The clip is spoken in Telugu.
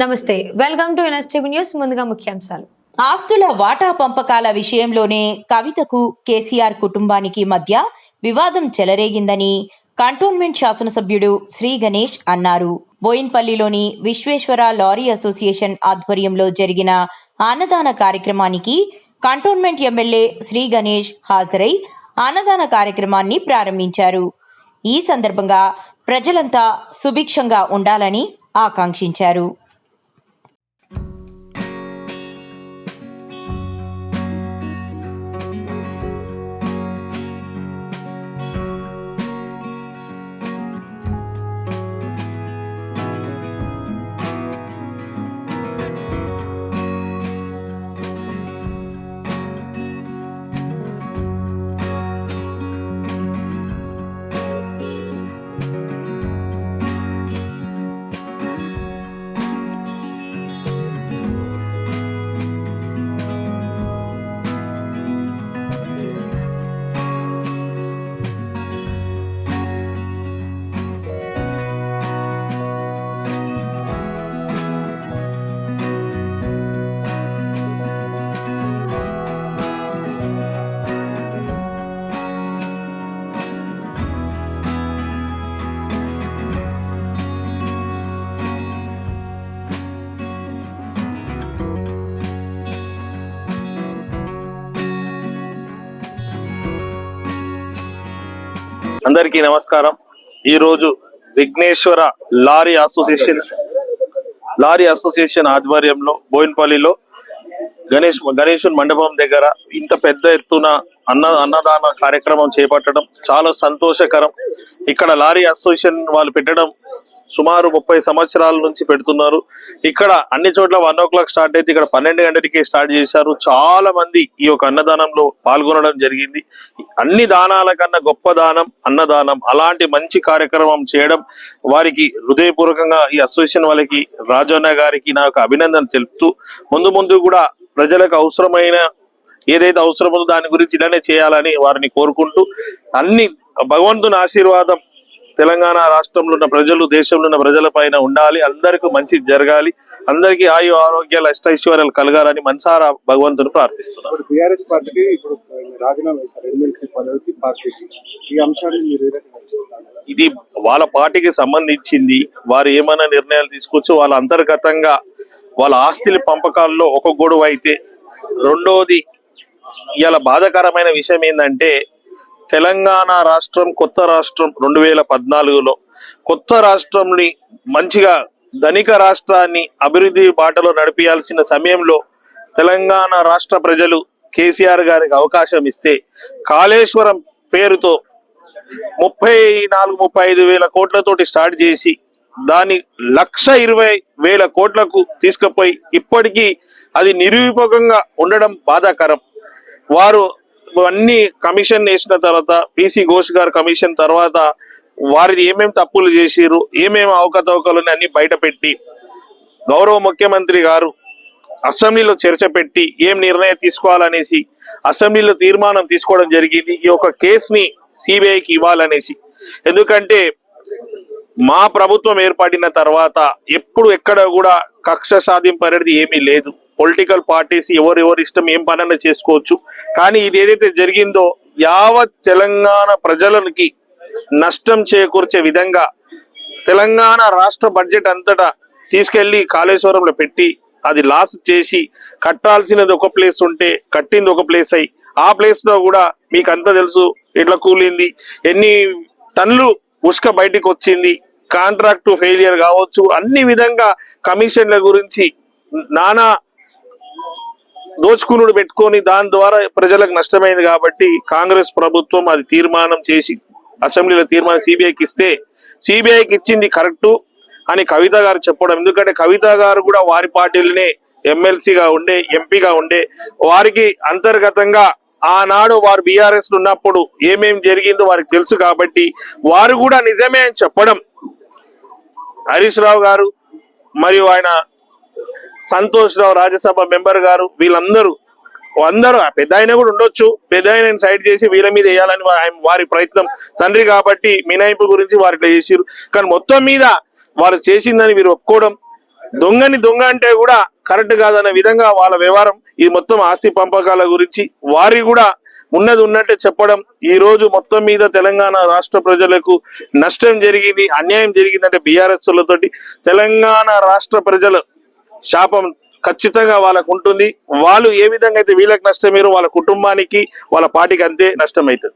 నమస్తే, వెల్కమ్ టు ఎన్ఎస్టీవీ న్యూస్. ముందుగా ముఖ్యాంశాలు. ఆస్తుల వాటా పంపకాల విషయంలోనే కవితకు కేసీఆర్ కుటుంబానికి మధ్య వివాదం చెలరేగిందని కంటోన్మెంట్ శాసనసభ్యుడు శ్రీ గణేష్ అన్నారు. బోయిన్పల్లిలోని విశ్వేశ్వర లారీ అసోసియేషన్ ఆధ్వర్యంలో జరిగిన అన్నదాన కార్యక్రమానికి కంటోన్మెంట్ ఎమ్మెల్యే శ్రీ గణేష్ హాజరై అన్నదాన కార్యక్రమాన్ని ప్రారంభించారు. ఈ సందర్భంగా ప్రజలంతా సుభిక్షంగా ఉండాలని ఆకాంక్షించారు. అందరికీ నమస్కారం. ఈరోజు విఘ్నేశ్వర లారీ అసోసియేషన్ ఆధ్వర్యంలో బోయిన్పల్లిలో గణేశుని మండపం దగ్గర ఇంత పెద్ద ఎత్తున అన్నదాన కార్యక్రమం చేపట్టడం చాలా సంతోషకరం. ఇక్కడ లారీ అసోసియేషన్ వాళ్ళు పెట్టడం సుమారు 30 సంవత్సరాల నుంచి పెడుతున్నారు. ఇక్కడ అన్ని చోట్ల 1 o'clock స్టార్ట్ అయితే ఇక్కడ 12 గంటలకి స్టార్ట్ చేశారు. చాలా మంది ఈ యొక్క అన్నదానంలో పాల్గొనడం జరిగింది. అన్ని దానాల కన్నా గొప్ప దానం అన్నదానం. అలాంటి మంచి కార్యక్రమం చేయడం వారికి హృదయపూర్వకంగా ఈ అసోసియేషన్ వాళ్ళకి రాజన్న గారికి నాకు అభినందన తెలుపుతూ ముందు కూడా ప్రజలకు అవసరమైన ఏదైతే అవసరమో దాని గురించి ఇలానే చేయాలని వారిని కోరుకుంటూ అన్ని భగవంతుని ఆశీర్వాదం తెలంగాణ రాష్ట్రంలో ఉన్న ప్రజలు దేశంలో ఉన్న ప్రజల పైన ఉండాలి. అందరికీ మంచి జరగాలి. అందరికీ ఆయు ఆరోగ్యాలు అష్టైశ్వర్యాలు కలగాలని మనసారా భగవంతుని ప్రార్థిస్తున్నారు. ఇది వాళ్ళ పార్టీకి సంబంధించింది. వారు ఏమైనా నిర్ణయాలు తీసుకోవచ్చు. వాళ్ళ అంతర్గతంగా వాళ్ళ ఆస్తుల పంపకాల్లో ఒక గొడవ అయితే, రెండోది ఇలా బాధాకరమైన విషయం ఏంటంటే తెలంగాణ రాష్ట్రం కొత్త రాష్ట్రం 2014లో కొత్త రాష్ట్రంని మంచిగా ధనిక రాష్ట్రాన్ని అభివృద్ధి బాటలో నడిపించాల్సిన సమయంలో తెలంగాణ రాష్ట్ర ప్రజలు కేసీఆర్ గారికి అవకాశం ఇస్తే కాళేశ్వరం పేరుతో 34-35 వేల కోట్లతోటి స్టార్ట్ చేసి దాన్ని 1,20,000 కోట్లకు తీసుకుపోయి ఇప్పటికీ అది నిరూపకంగా ఉండడం బాధాకరం. వారు అన్ని కమిషన్ వేసిన తర్వాత పిసి ఘోష్ గారు కమిషన్ తర్వాత వారిది ఏమేమి తప్పులు చేసిరు, ఏమేమి అవకతవకలు అన్ని బయట పెట్టి గౌరవ ముఖ్యమంత్రి గారు అసెంబ్లీలో చర్చ పెట్టి ఏం నిర్ణయం తీసుకోవాలనేసి అసెంబ్లీలో తీర్మానం తీసుకోవడం జరిగింది. ఈ యొక్క కేసుని సిబిఐకి ఇవ్వాలనేసి. ఎందుకంటే మా ప్రభుత్వం ఏర్పడిన తర్వాత ఎప్పుడు ఎక్కడ కూడా కక్ష సాధింపు అనేది ఏమీ లేదు. పొలిటికల్ పార్టీస్ ఎవరెవరి ఇష్టం ఏం పనన్నా చేసుకోవచ్చు. కానీ ఇది ఏదైతే జరిగిందో యావత్ తెలంగాణ ప్రజలకి నష్టం చేకూర్చే విధంగా తెలంగాణ రాష్ట్ర బడ్జెట్ అంతటా తీసుకెళ్లి కాళేశ్వరంలో పెట్టి అది లాస్ చేసి కట్టాల్సినది ఒక ప్లేస్ ఉంటే కట్టింది ఒక ప్లేస్ అయి ఆ ప్లేస్ లో కూడా మీకు అంతా తెలుసు ఎట్లా కూలింది, ఎన్ని టన్నులు ఉష్క బయటికి వచ్చింది, కాంట్రాక్ట్ ఫెయిలియర్ కావచ్చు, అన్ని విధంగా కమిషన్ల గురించి నానా దోచుకునుడు పెట్టుకొని దాని ద్వారా ప్రజలకు నష్టమైంది. కాబట్టి కాంగ్రెస్ ప్రభుత్వం అది తీర్మానం చేసి అసెంబ్లీలో తీర్మానం సిబిఐకి ఇస్తే సిబిఐకి ఇచ్చింది కరెక్టు అని కవిత గారు చెప్పడం. ఎందుకంటే కవిత గారు కూడా వారి పార్టీలనే ఎమ్మెల్సీగా ఉండే ఎంపీగా ఉండే వారికి అంతర్గతంగా ఆనాడు వారు బీఆర్ఎస్ ఉన్నప్పుడు ఏమేం జరిగిందో వారికి తెలుసు. కాబట్టి వారు కూడా నిజమే అని చెప్పడం, హరీష్ రావు గారు మరియు ఆయన సంతోష్ రావు రాజ్యసభ మెంబర్ గారు వీళ్ళందరూ అందరూ పెద్ద ఆయన కూడా ఉండొచ్చు, పెద్ద ఆయన సైడ్ చేసి వీళ్ళ మీద వేయాలని వారి ప్రయత్నం. తండ్రి కాబట్టి మినహాయింపు గురించి వారు ఇట్లా చేసిరు. కానీ మొత్తం మీద వారు చేసిందని వీరు ఒప్పుకోవడం దొంగని దొంగ అంటే కూడా కరెక్ట్ కాదనే విధంగా వాళ్ళ వ్యవహారం. ఈ మొత్తం ఆస్తి పంపకాల గురించి వారి కూడా ఉన్నది ఉన్నట్టే చెప్పడం. ఈ రోజు మొత్తం మీద తెలంగాణ రాష్ట్ర ప్రజలకు నష్టం జరిగింది, అన్యాయం జరిగిందంటే బీఆర్ఎస్ తోటి తెలంగాణ రాష్ట్ర ప్రజల శాపం ఖచ్చితంగా వాళ్ళకు ఉంటుంది. వాళ్ళు ఏ విధంగా అయితే వీళ్ళకి నష్టమేరో వాళ్ళ కుటుంబానికి వాళ్ళ పార్టీకి అంతే నష్టం అవుతుంది.